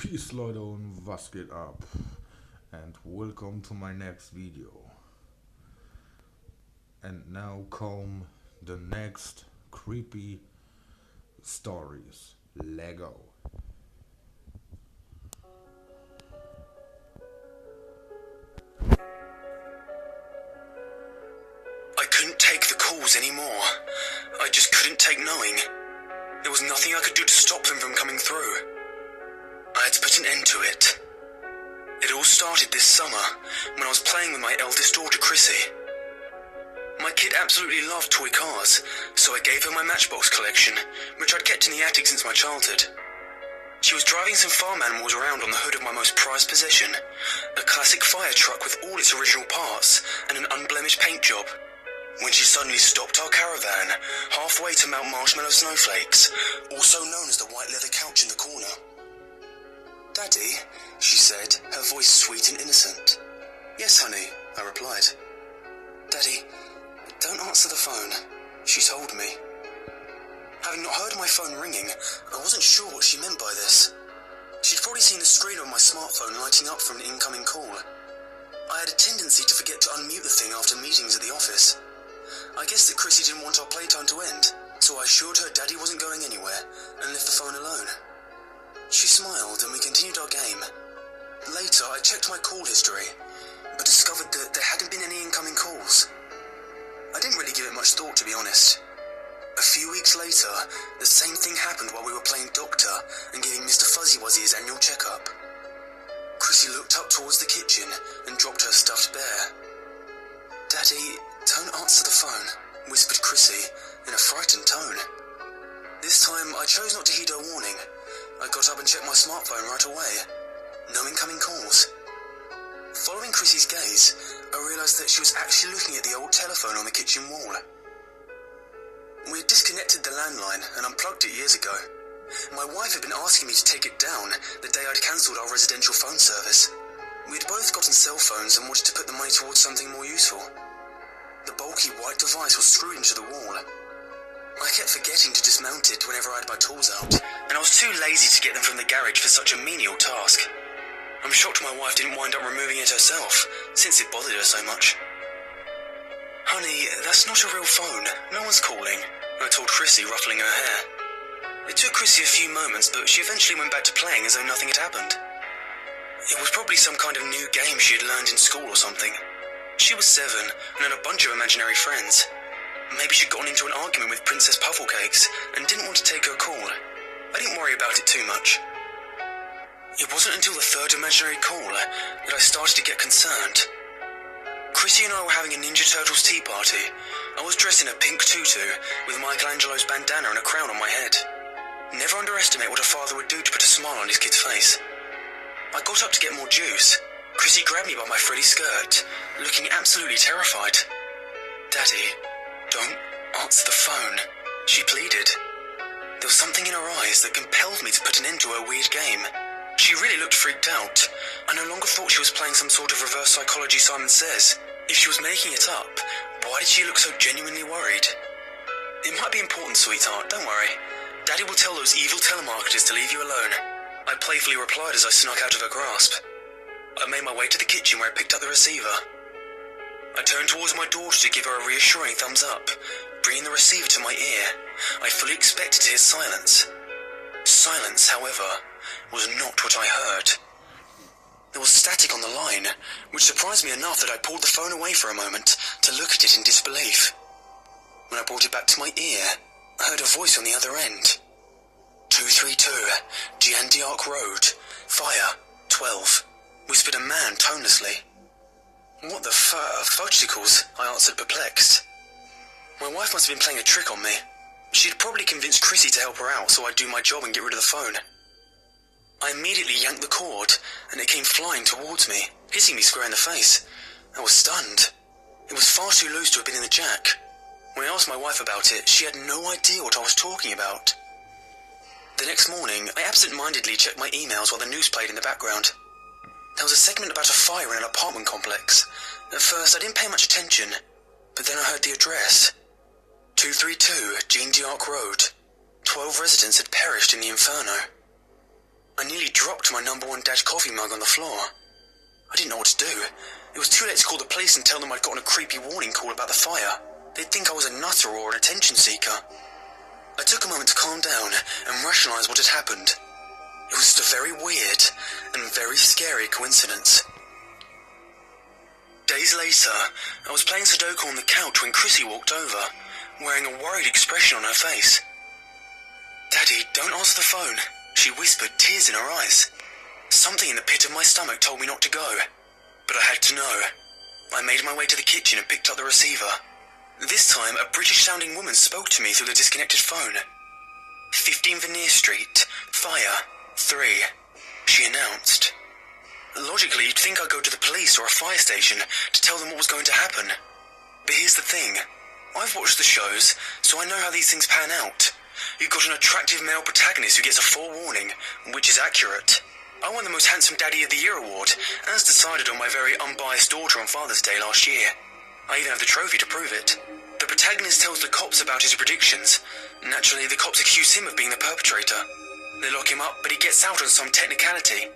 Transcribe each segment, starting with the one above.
Peace Leute und was geht ab? And welcome to my next video. And now come the next creepy stories. Lego. I couldn't take the calls anymore. I just couldn't take knowing. There was nothing I could do to stop them from coming through. I had to put an end to it. It all started this summer, when I was playing with my eldest daughter, Chrissy. My kid absolutely loved toy cars, so I gave her my Matchbox collection, which I'd kept in the attic since my childhood. She was driving some farm animals around on the hood of my most prized possession, a classic fire truck with all its original parts and an unblemished paint job, when she suddenly stopped our caravan halfway to Mount Marshmallow Snowflakes, also known as the white leather couch in the corner. "Daddy," she said, her voice sweet and innocent. "Yes, honey," I replied. "Daddy, don't answer the phone," she told me. Having not heard my phone ringing, I wasn't sure what she meant by this. She'd probably seen the screen on my smartphone lighting up from an incoming call. I had a tendency to forget to unmute the thing after meetings at the office. I guess that Chrissy didn't want our playtime to end, so I assured her Daddy wasn't going anywhere and left the phone alone. She smiled and we continued our game. Later, I checked my call history, but discovered that there hadn't been any incoming calls. I didn't really give it much thought, to be honest. A few weeks later, the same thing happened while we were playing doctor and giving Mr. Fuzzy Wuzzy his annual checkup. Chrissy looked up towards the kitchen and dropped her stuffed bear. "Daddy, don't answer the phone," whispered Chrissy in a frightened tone. This time, I chose not to heed her warning. I got up and checked my smartphone right away. No incoming calls. Following Chrissy's gaze, I realised that she was actually looking at the old telephone on the kitchen wall. We had disconnected the landline and unplugged it years ago. My wife had been asking me to take it down the day I'd cancelled our residential phone service. We had both gotten cell phones and wanted to put the money towards something more useful. The bulky white device was screwed into the wall. I kept forgetting to dismount it whenever I had my tools out, and I was too lazy to get them from the garage for such a menial task. I'm shocked my wife didn't wind up removing it herself, since it bothered her so much. "Honey, that's not a real phone. No one's calling," I told Chrissy, ruffling her hair. It took Chrissy a few moments, but she eventually went back to playing as though nothing had happened. It was probably some kind of new game she had learned in school or something. She was 7 and had a bunch of imaginary friends. Maybe she'd gotten into an argument with Princess Pufflecakes and didn't want to take her call. I didn't worry about it too much. It wasn't until the third imaginary call that I started to get concerned. Chrissy and I were having a Ninja Turtles tea party. I was dressed in a pink tutu with Michelangelo's bandana and a crown on my head. Never underestimate what a father would do to put a smile on his kid's face. I got up to get more juice. Chrissy grabbed me by my frilly skirt, looking absolutely terrified. "Daddy, don't answer the phone," she pleaded. There was something in her eyes that compelled me to put an end to her weird game. She really looked freaked out. I no longer thought she was playing some sort of reverse psychology Simon Says. If she was making it up, why did she look so genuinely worried? "It might be important, sweetheart, don't worry. Daddy will tell those evil telemarketers to leave you alone," I playfully replied as I snuck out of her grasp. I made my way to the kitchen where I picked up the receiver. I turned towards my daughter to give her a reassuring thumbs up, bringing the receiver to my ear. I fully expected to hear silence. Silence, however, was not what I heard. There was static on the line, which surprised me enough that I pulled the phone away for a moment to look at it in disbelief. When I brought it back to my ear, I heard a voice on the other end. 232, Jeanne d'Arc Road, Fire, 12, whispered a man tonelessly. "What the fudgesicles?" I answered, perplexed. My wife must have been playing a trick on me. She'd probably convinced Chrissy to help her out so I'd do my job and get rid of the phone. I immediately yanked the cord, and it came flying towards me, hitting me square in the face. I was stunned. It was far too loose to have been in the jack. When I asked my wife about it, she had no idea what I was talking about. The next morning, I absent-mindedly checked my emails while the news played in the background. There was a segment about a fire in an apartment complex. At first, I didn't pay much attention, but then I heard the address. 232 Jeanne d'Arc Road. 12 residents had perished in the inferno. I nearly dropped my number one Dad coffee mug on the floor. I didn't know what to do. It was too late to call the police and tell them I'd gotten a creepy warning call about the fire. They'd think I was a nutter or an attention seeker. I took a moment to calm down and rationalise what had happened. It was just a very weird and very scary coincidence. Days later, I was playing Sudoku on the couch when Chrissy walked over, wearing a worried expression on her face. "Daddy, don't answer the phone," she whispered, tears in her eyes. Something in the pit of my stomach told me not to go, but I had to know. I made my way to the kitchen and picked up the receiver. This time, a British-sounding woman spoke to me through the disconnected phone. 15 Veneer Street, fire, 3, she announced. Logically, you'd think I'd go to the police or a fire station to tell them what was going to happen. But here's the thing. I've watched the shows, so I know how these things pan out. You've got an attractive male protagonist who gets a forewarning, which is accurate. I won the Most Handsome Daddy of the Year award, as decided on my very unbiased daughter on Father's Day last year. I even have the trophy to prove it. The protagonist tells the cops about his predictions. Naturally, the cops accuse him of being the perpetrator. They lock him up, but he gets out on some technicality,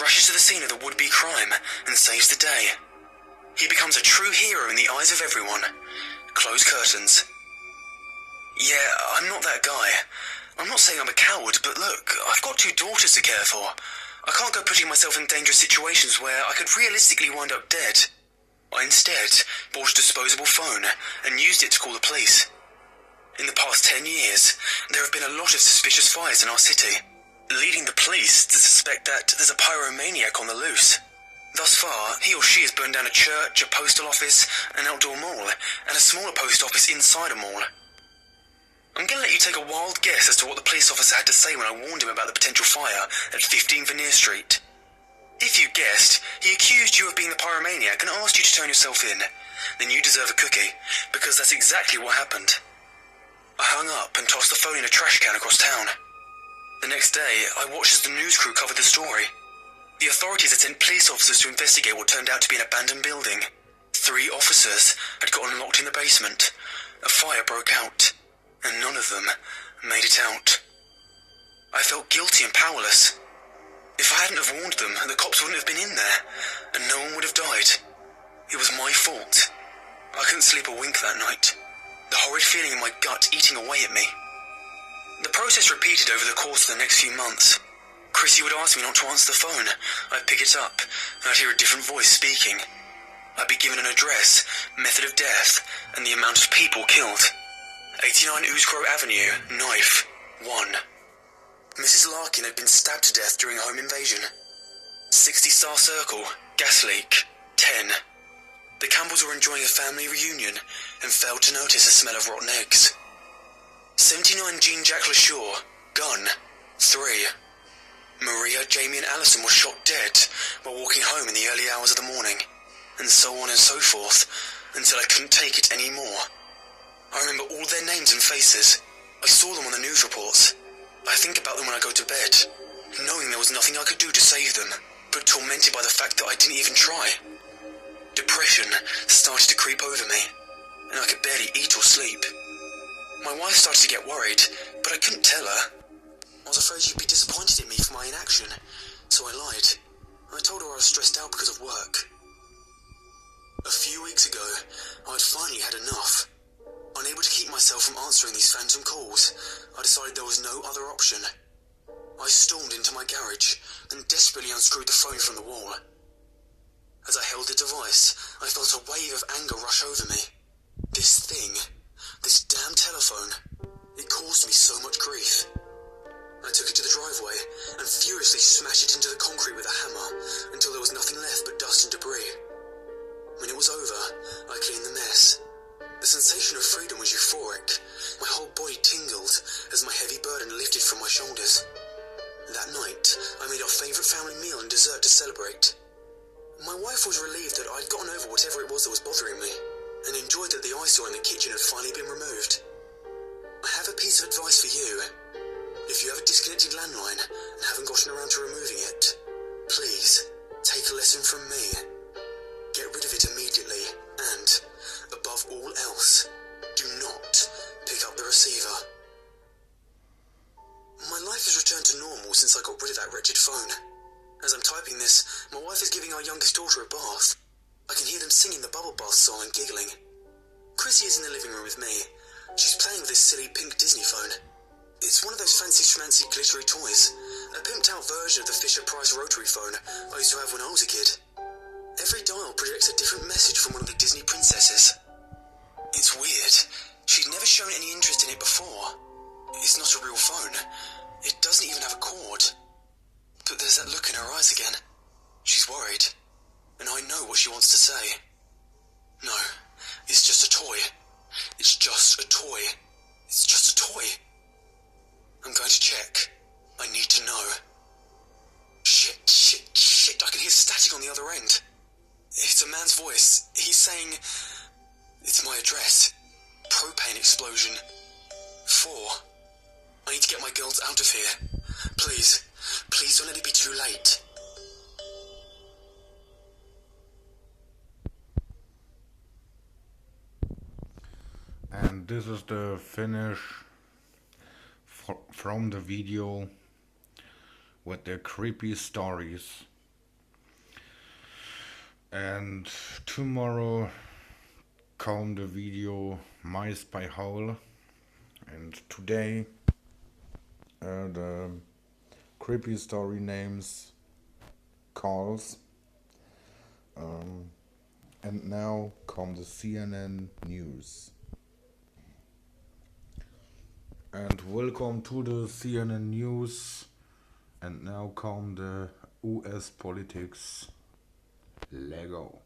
rushes to the scene of the would-be crime, and saves the day. He becomes a true hero in the eyes of everyone. Close curtains. Yeah, I'm not that guy. I'm not saying I'm a coward, but look, I've got 2 daughters to care for. I can't go putting myself in dangerous situations where I could realistically wind up dead. I instead bought a disposable phone and used it to call the police. In the past 10 years, there have been a lot of suspicious fires in our city, leading the police to suspect that there's a pyromaniac on the loose. Thus far, he or she has burned down a church, a postal office, an outdoor mall, and a smaller post office inside a mall. I'm going to let you take a wild guess as to what the police officer had to say when I warned him about the potential fire at 15 Veneer Street. If you guessed, he accused you of being the pyromaniac and asked you to turn yourself in. Then you deserve a cookie, because that's exactly what happened. I hung up and tossed the phone in a trash can across town. The next day, I watched as the news crew covered the story. The authorities had sent police officers to investigate what turned out to be an abandoned building. 3 officers had gotten locked in the basement. A fire broke out, and none of them made it out. I felt guilty and powerless. If I hadn't have warned them, the cops wouldn't have been in there, and no one would have died. It was my fault. I couldn't sleep a wink that night, the horrid feeling in my gut eating away at me. The process repeated over the course of the next few months. Chrissy would ask me not to answer the phone. I'd pick it up, and I'd hear a different voice speaking. I'd be given an address, method of death, and the amount of people killed. 89 Oozcrow Avenue, knife, 1. Mrs. Larkin had been stabbed to death during a home invasion. 60 Star Circle, gas leak, 10. The Campbells were enjoying a family reunion and failed to notice a smell of rotten eggs. 79 Jean-Jacques Lesure, gun, 3. Maria, Jamie and Alison were shot dead while walking home in the early hours of the morning, and so on and so forth, until I couldn't take it anymore. I remember all their names and faces. I saw them on the news reports. I think about them when I go to bed, knowing there was nothing I could do to save them, but tormented by the fact that I didn't even try. Depression started to creep over me, and I could barely eat or sleep. My wife started to get worried, but I couldn't tell her. I was afraid she'd be disappointed in me for my inaction, so I lied. I told her I was stressed out because of work. A few weeks ago, I'd finally had enough. Unable to keep myself from answering these phantom calls, I decided there was no other option. I stormed into my garage and desperately unscrewed the phone from the wall. As I held the device, I felt a wave of anger rush over me. This thing, this damn telephone, it caused me so much grief. I took it to the driveway and furiously smashed it into the concrete with a hammer until there was nothing left but dust and debris. When it was over, I cleaned the mess. The sensation of freedom was euphoric. My whole body tingled as my heavy burden lifted from my shoulders. That night, I made our favourite family meal and dessert to celebrate. My wife was relieved that I'd gotten over whatever it was that was bothering me, and enjoyed that the eyesore in the kitchen had finally been removed. I have a piece of advice for you. If you have a disconnected landline and haven't gotten around to removing it, please take a lesson from me. Get rid of it immediately, and, above all else, do not pick up the receiver. My life has returned to normal since I got rid of that wretched phone. As I'm typing this, my wife is giving our youngest daughter a bath. I can hear them singing the Bubble Bath song and giggling. Chrissy is in the living room with me. She's playing with this silly pink Disney phone. It's one of those fancy schmancy glittery toys. A pimped out version of the Fisher-Price rotary phone I used to have when I was a kid. Every dial projects a different message from one of the Disney princesses. It's weird. She'd never shown any interest in it before. It's not a real phone. It doesn't even have a cord. But there's that look in her eyes again. She's worried. And I know what she wants to say. No, it's just a toy. It's just a toy. It's just a toy. I'm going to check. I need to know. Shit, I can hear static on the other end. It's a man's voice. He's saying, it's my address. Propane explosion. 4. I need to get my girls out of here. Please don't let it be too late. And this is the finish from the video with the creepy stories. And tomorrow come the video Mice by Howl, and today the creepy story names Calls, and now come the CNN News. And welcome to the CNN News, and now come the US politics. Lego.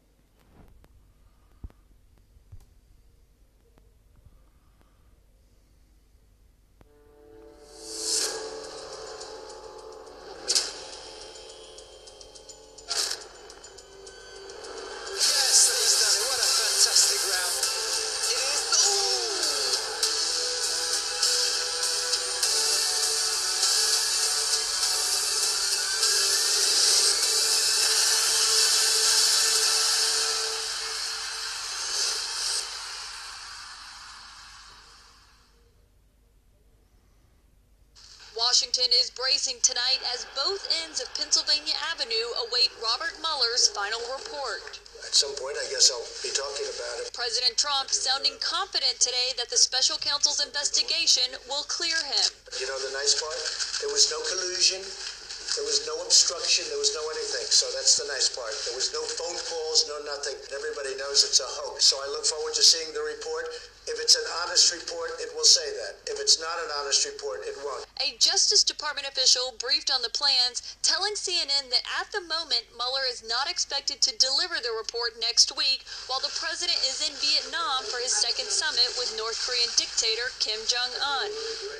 Washington is bracing tonight as both ends of Pennsylvania Avenue await Robert Mueller's final report. At some point, I guess I'll be talking about it. President Trump sounding confident today that the special counsel's investigation will clear him. You know the nice part? There was no collusion. There was no obstruction. There was no anything. So that's the nice part. There was no phone calls, no nothing. Everybody knows it's a hoax. So I look forward to seeing the report. If it's an honest report, it will say that. If it's not an honest report, it won't. A Justice Department official briefed on the plans, telling CNN that at the moment, Mueller is not expected to deliver the report next week, while the president is in Vietnam for his second summit with North Korean dictator Kim Jong-un.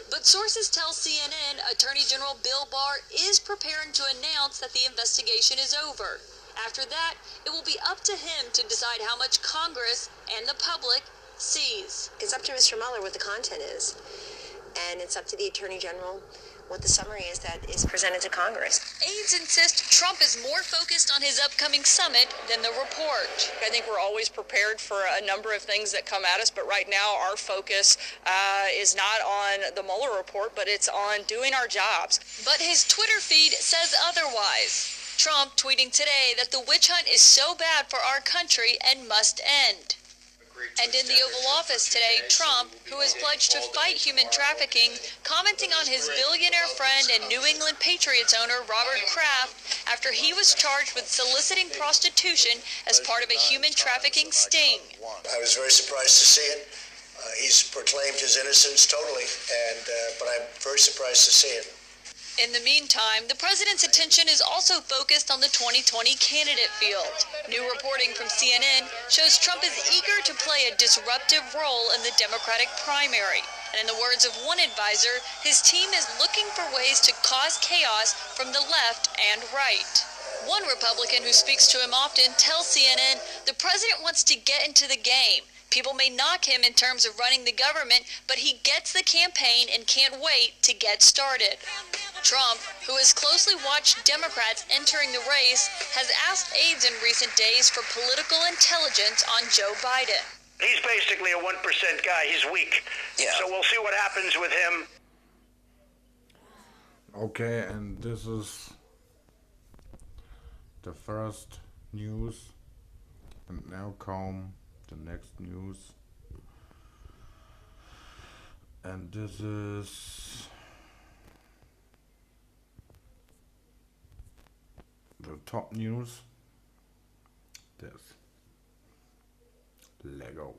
But sources tell CNN Attorney General Bill Barr is preparing to announce that the investigation is over. After that, it will be up to him to decide how much Congress and the public sees. It's up to Mr. Mueller what the content is, and it's up to the Attorney General what the summary is that is presented to Congress. Aides insist Trump is more focused on his upcoming summit than the report. I think we're always prepared for a number of things that come at us, but right now our focus is not on the Mueller report, but it's on doing our jobs. But his Twitter feed says otherwise. Trump tweeting today that the witch hunt is so bad for our country and must end. And in the Oval Office today, Trump, who has pledged to fight human trafficking, commenting on his billionaire friend and New England Patriots owner Robert Kraft after he was charged with soliciting prostitution as part of a human trafficking sting. I was very surprised to see it. He's proclaimed his innocence totally, but I'm very surprised to see it. In the meantime, the president's attention is also focused on the 2020 candidate field. New reporting from CNN shows Trump is eager to play a disruptive role in the Democratic primary. And in the words of one advisor, his team is looking for ways to cause chaos from the left and right. One Republican who speaks to him often tells CNN the president wants to get into the game. People may knock him in terms of running the government, but he gets the campaign and can't wait to get started. Trump, who has closely watched Democrats entering the race, has asked aides in recent days for political intelligence on Joe Biden. He's basically a 1% guy. He's weak. Yeah. So we'll see what happens with him. Okay, and this is the first news, and now come the next news. And this is the top news. This Lego.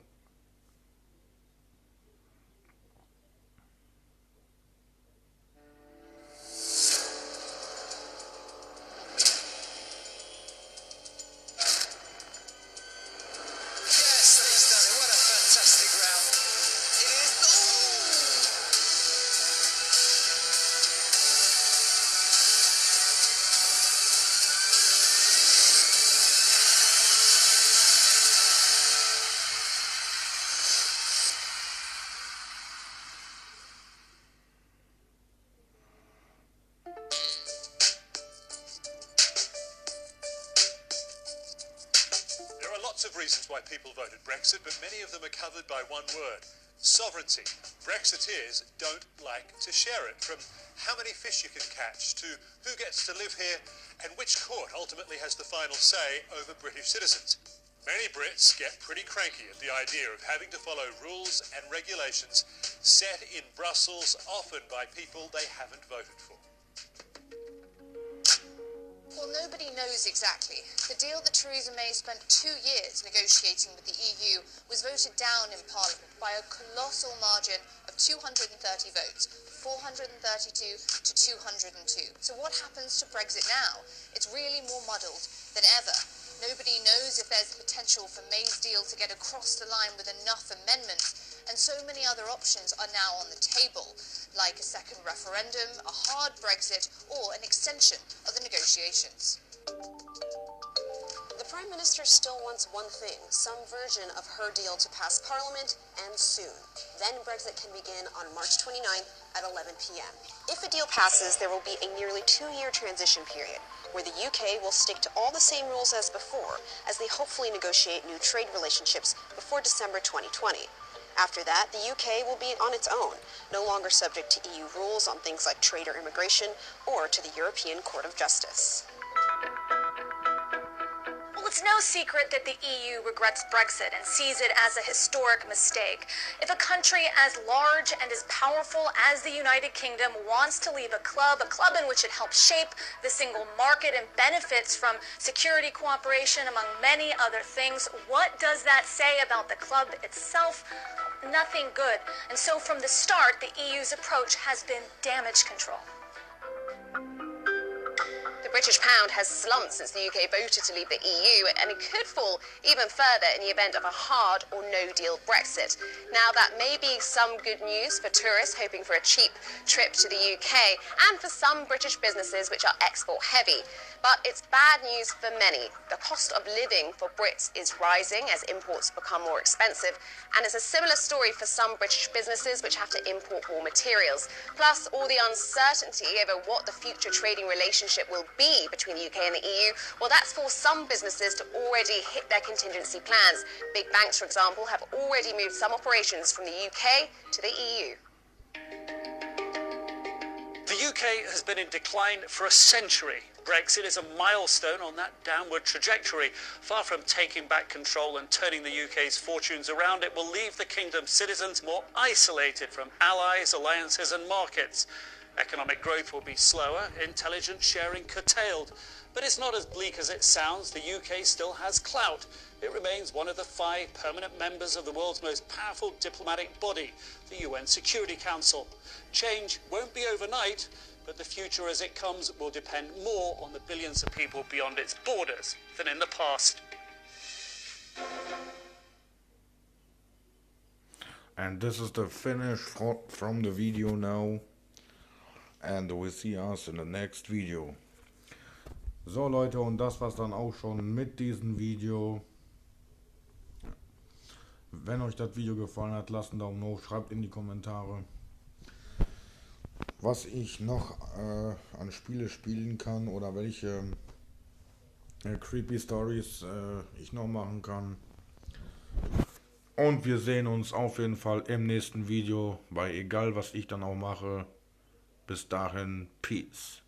Lots of reasons why people voted Brexit, but many of them are covered by one word: sovereignty. Brexiteers don't like to share it, from how many fish you can catch to who gets to live here and which court ultimately has the final say over British citizens. Many Brits get pretty cranky at the idea of having to follow rules and regulations set in Brussels, often by people they haven't voted for. Well, nobody knows exactly. The deal that Theresa May spent 2 years negotiating with the EU was voted down in Parliament by a colossal margin of 230 votes, 432 to 202. So what happens to Brexit now? It's really more muddled than ever. Nobody knows if there's potential for May's deal to get across the line with enough amendments, and so many other options are now on the table, like a second referendum, a hard Brexit, or an extension of the negotiations. The Prime Minister still wants one thing: some version of her deal to pass Parliament, and soon. Then Brexit can begin on March 29th at 11 p.m. If a deal passes, there will be a nearly 2-year transition period, where the UK will stick to all the same rules as before, as they hopefully negotiate new trade relationships before December 2020. After that, the UK will be on its own, no longer subject to EU rules on things like trade or immigration, or to the European Court of Justice. Well, it's no secret that the EU regrets Brexit and sees it as a historic mistake. If a country as large and as powerful as the United Kingdom wants to leave a club in which it helps shape the single market and benefits from security cooperation, among many other things, what does that say about the club itself? Nothing good. And so from the start, the EU's approach has been damage control. The British pound has slumped since the UK voted to leave the EU, and it could fall even further in the event of a hard or no-deal Brexit. Now, that may be some good news for tourists hoping for a cheap trip to the UK, and for some British businesses which are export-heavy. But it's bad news for many. The cost of living for Brits is rising as imports become more expensive, and it's a similar story for some British businesses which have to import raw materials. Plus, all the uncertainty over what the future trading relationship will be between the UK and the EU, well, that's forced some businesses to already hit their contingency plans. Big banks, for example, have already moved some operations from the UK to the EU. The UK has been in decline for a century. Brexit is a milestone on that downward trajectory. Far from taking back control and turning the UK's fortunes around, it will leave the kingdom's citizens more isolated from allies, alliances and markets. Economic growth will be slower, intelligence sharing curtailed. But it's not as bleak as it sounds. The UK still has clout. It remains one of the 5 permanent members of the world's most powerful diplomatic body, the UN Security Council. Change won't be overnight, but the future as it comes will depend more on the billions of people beyond its borders than in the past. And this is the finish from the video now. And we'll see us in the next video. So Leute, und das war's dann auch schon mit diesem Video. Wenn euch das Video gefallen hat, lasst einen Daumen hoch, schreibt in die Kommentare, was ich noch an Spiele spielen kann oder welche Creepy Stories ich noch machen kann. Und wir sehen uns auf jeden Fall im nächsten Video, bei egal was ich dann auch mache. Bis dahin, Peace.